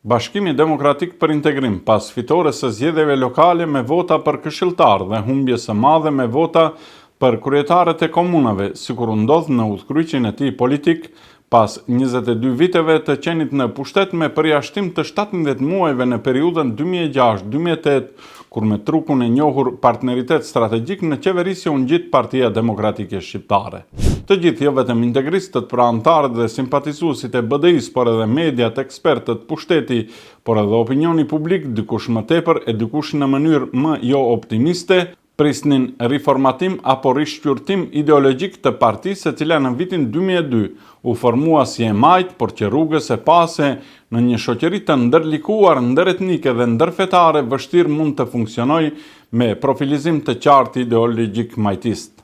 Bashkimi Demokratik për Integrim, pas fitores së zgjedhjeve lokale me vota për këshilltar dhe humbjes së madhe me vota për kryetarët e komunave, sikur u ndodh në udhkryqin e tij politik, pas 22 viteve të qenit në pushtet me përjashtim të 17 muajve në periudhën 2006-2008, kur me trukun e njohur Partneritet Strategjik në qeverisje u ngjit Partia Demokratike Shqiptare. Të gjithë, jo vetëm integristët, pra antarët dhe simpatizuesit e BDI-s, por edhe mediat, ekspertët, pushteti, por edhe opinioni publik, dikush më tepër e dikush në mënyrë më jo optimiste, prisnin riformatim apo rishqyrtim ideologjik të partisë e cila në vitin 2002 u formua si e majt, por që rrugës e pase në një shoqëri të ndërlikuar, ndëretnike dhe ndërfetare vështirë mund të funksionojë me profilizim të qartë ideologjik majtist.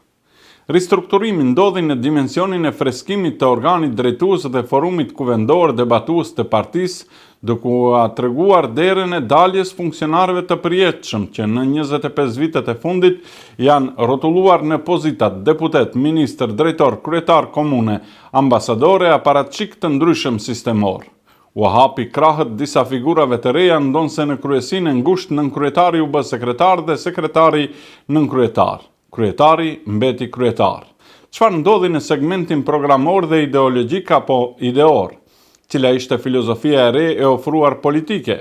Ristrukturimi ndodhi në dimensionin e freskimit të organit drejtues dhe forumit kuvendor debatues të partisë, duke u treguar derën e daljes funksionarëve të përjetshëm që në 25 vitet e fundit janë rrotulluar në pozitat deputet, ministër, drejtor, kryetar komune, ambasador e aparatçik të ndryshëm sistemor. U hapi krahët disa figurave të reja, ndonse në kryesinë e ngushtë nënkryetari u bë sekretar dhe sekretari nënkryetar. Kryetari mbeti kryetar. Çfarë ndodhi në segmentin programor dhe ideologjik apo ideor? Cila ishte filozofia e re e ofruar politike?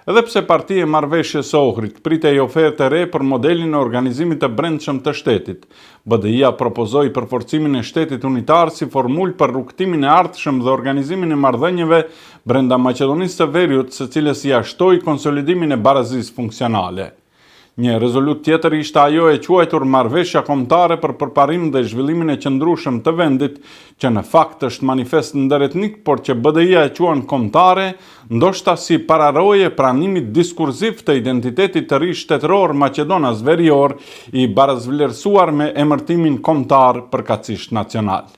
Edhe pse Partia e Marrëveshjes së Ohrit pritej ofertë e re për modelin e organizimit të brendshëm të shtetit, BDI-ja propozoi përforcimin e shtetit unitar si formulë për rrugtimin e ardhshëm dhe organizimin e marrëdhënieve brenda Maqedonisë së Veriut, së cilës ia shtoi konsolidimin e barazisë funksionale. Një rezolut tjetër ishte ajo e quajtur marrëveshja kombëtare për përparim dhe zhvillimin e qëndrueshëm të vendit, që në fakt është manifest ndëretnik, por që BDI-ja e quan kombëtare, ndoshta si pararoje pranimit diskursiv të identitetit të ri shtetëror Maqedonas Verior, i barazvlerësuar me emërtimin kombëtar përkatësisht nacional.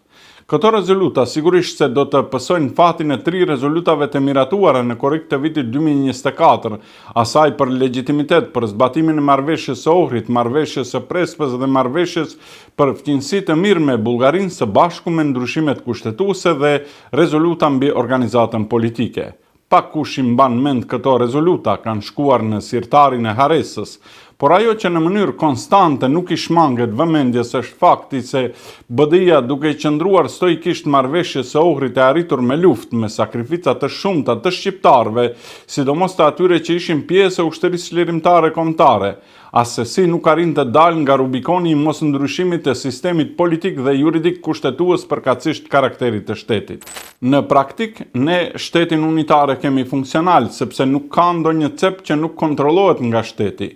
Këto rezoluta sigurisht se do të pësojnë fatin e 3 rezolutave të miratuara në korrik të vitit 2024, asaj për legjitimitet për zbatimin e marrëveshjes së Ohrit, marrëveshjes së Prespës dhe marrëveshjes për fqinjësi të mirë me Bullgarinë, së bashku me ndryshimet kushtetuese dhe rezoluta mbi organizatën politike. Pa kush i mban mend këto rezoluta kanë shkuar në sirtarin e haresës, por ajo që në mënyrë konstante nuk i shmanget vëmendjes është fakti se BDI-ja, duke i qëndruar stoikisht marrëveshjes së Ohrit, e arritur me luftë, me sakrifica të shumta të shqiptarëve, sidomos të atyre që ishin pjesë e ushtrisë çlirimtare kombëtare, asesi nuk arrin të dalë nga Rubikoni i mosndryshimit të sistemit politik dhe juridik kushtetues përkatësisht karakterit të shtetit. Në praktik, ne shtetin unitar e kemi funksional, sepse nuk ka ndonjë cep që nuk kontrollohet nga shteti.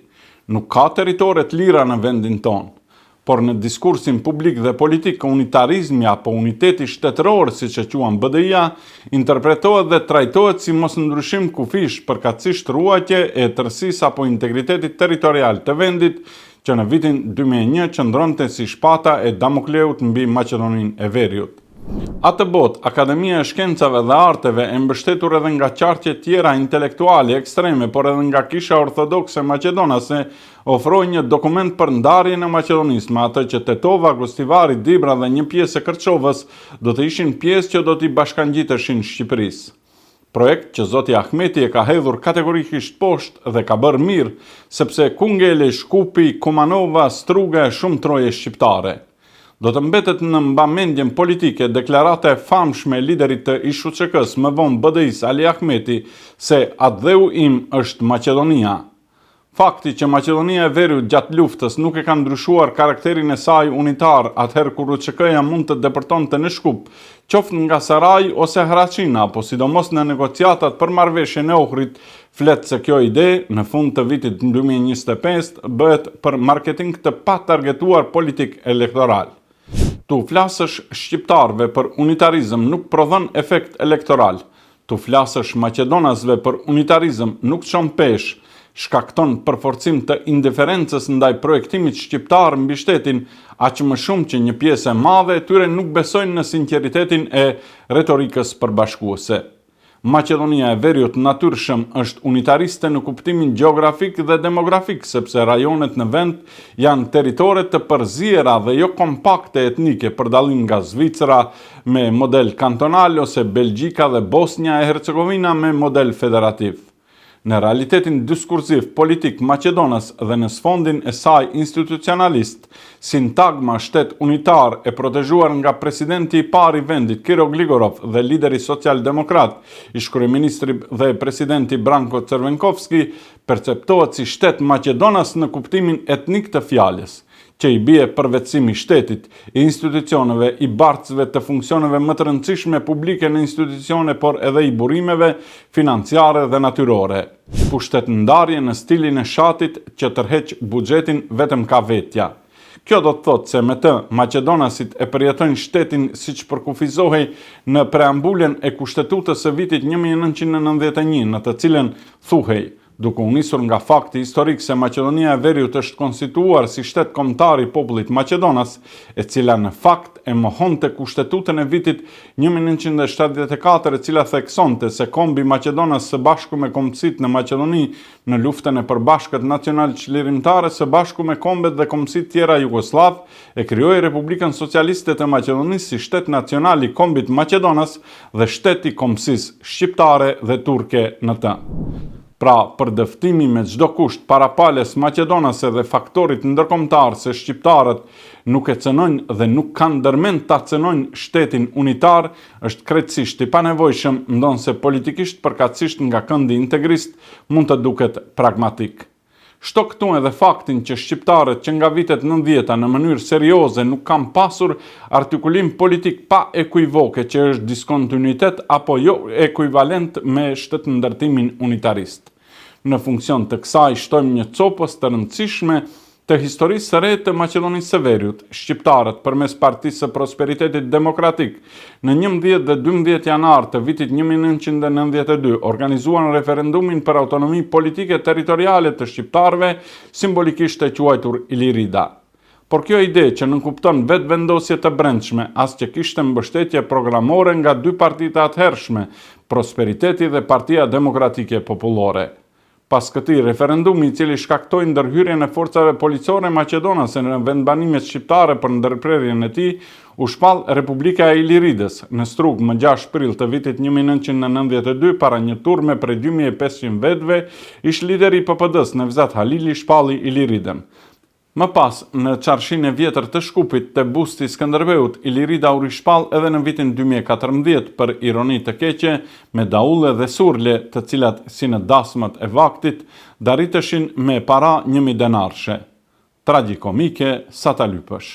Nuk ka territore të lira në vendin tonë, por në diskursin publik dhe politik, unitarizmi apo uniteti shtetëror, siç e quan BDI-ja, interpretohet dhe trajtohet si mosndryshim kufish përkatësisht ruajtje e tërësisë apo integritetit territorial të vendit, që në vitin 2001 qëndronte si shpata e Damokleut mbi Maqedoninë e Veriut. Atë botë, Akademia e Shkencave dhe Arteve e mbështetur edhe nga qartje tjera intelektuale ekstreme, por edhe nga Kisha Ortodokse Maqedonase, ofroi një dokument për ndarjen e Maqedonisë, me atë që Tetova, Gostivari, Dibra dhe një pjesë e Kërçovës do të ishin pjesë që do t'i bashkangjiteshin Shqipërisë. Projekt që zoti Ahmeti e ka hedhur kategorikisht poshtë dhe ka bërë mirë, sepse ku ngele Shkupi, Kumanova, Struga e shumë troje shqiptare. Do të mbetet në mbamendjen politike deklarata e famshme e liderit të ISHQK-s, më vonë BDI-s, Ali Ahmeti, se atdheu im është Maqedonia. Fakti që Maqedonia e Veriut gjatë luftës nuk e ka ndryshuar karakterin e saj unitar atëherë kur UÇK-ja mund të depërtonte në Shkup, qoftë nga Saraj ose Hraçina, apo sidomos në negociatat për marrëveshjen e Ohrit, flet se kjo ide në fund të vitit 2025 bëhet për marketing të patargetuar politik elektoral. Tu flasësh shqiptarëve për unitarizëm nuk prodhon efekt elektoral. Tu flasësh maqedonasve për unitarizëm nuk çon pesh, shkakton përforcim të indiferencës ndaj projektimit shqiptar mbi shtetin, aq më shumë që një pjesë e madhe e tyre nuk besojnë në sinqeritetin e retorikës përbashkuese. Maqedonia e Veriut natyrshëm është unitariste në kuptimin gjeografik dhe demografik, sepse rajonet në vend janë territore të përziera dhe jo kompakte etnike, për dallim nga Zvicra me model kantonal ose Belgjika dhe Bosnia e Hercegovina me model federativ. Në realitetin diskursiv politik Maqedonas dhe në sfondin e saj institucionalist, sintagma shtet unitar e protejuar nga presidenti I parë I vendit Kiro Gligorov dhe lideri social-demokrat, ish kryeministri dhe presidenti Branko Crvenkovski, perceptohet si shtet Maqedonas në kuptimin etnik të fjalës, që I bie përvetësimi shtetit, I institucioneve, I bartësve të funksioneve më të rëndësishme publike në institucione, por edhe I burimeve financiare dhe natyrore. Pushtetndarje në stilin e shatit që tërheq buxhetin vetëm ka vetja. Kjo do të thotë se me të, Maqedonasit e përjetojnë shtetin siç përkufizohej në preambulën e Kushtetutës së vitit 1991, në të cilën thuhej, duke u nisur nga fakti historik se Maqedonia e Veriut është konstituuar si shtet kombëtar I popullit Maqedonas, e cila në fakt e mohonte Kushtetutën e vitit 1974, e cila theksonte se kombi Maqedonas së bashku me kombësitë në Maqedoni në luftën e përbashkët nacional çlirimtare së bashku me kombet dhe kombësitë tjera Jugosllav, e krijoi Republikën Socialiste të Maqedonisë si shtet nacional I kombit Maqedonas dhe shtet I kombësisë shqiptare dhe turke në të. Pra, për dëftimi me çdo kusht parapales maqedonase dhe faktorit ndërkombëtar se shqiptarët nuk e cënojnë dhe nuk kanë ndërmend ta cënojnë shtetin unitar, është krejtësisht I panevojshëm, ndonse politikisht përkatësisht nga këndi integrist mund të duket pragmatik. Shto këtu edhe faktin që shqiptarët që nga vitet 90 në mënyrë serioze nuk kanë pasur artikulim politik pa ekuivoke që është diskontinuitet apo jo ekuivalent me shtetëndërtimin unitarist. Në funksion të kësaj shtojmë një copës të rëndësishme të historisë së re të Maqedonisë së Veriut. Shqiptarët përmes Partisë së Prosperitetit Demokratik në 11 dhe 12 janar të vitit 1992 organizuan referendumin për autonomi politike territoriale të shqiptarëve, simbolikisht e quajtur Ilirida. Por kjo ide që nënkupton vetë vendosje të brendshme, as që kishte mbështetje programore nga dy partitë atëhershme, Prosperiteti dhe Partia Demokratike Popullore. Pas këtij referendumi, I cili shkaktoi ndërhyrjen e forcave policore maqedonase në vendbanimet shqiptare për ndërprerjen e tij, u shpall Republika e Iliridës në Strug më 6 prill të vitit 1992 para një turme prej 2500 vetëve, ish lideri I PPD-s Nevzat Halili shpalli Iliridën. Më pas, në qarshin e vjetër të Shkupit të busti Skënderbeut, Ilirida u rishpall edhe në vitin 2014 për ironi të keqe, me daulle dhe surle të cilat si në dasmat e vaktit, dariteshin me para 1000 denarshe. Tragjikomike, sa ta lypësh.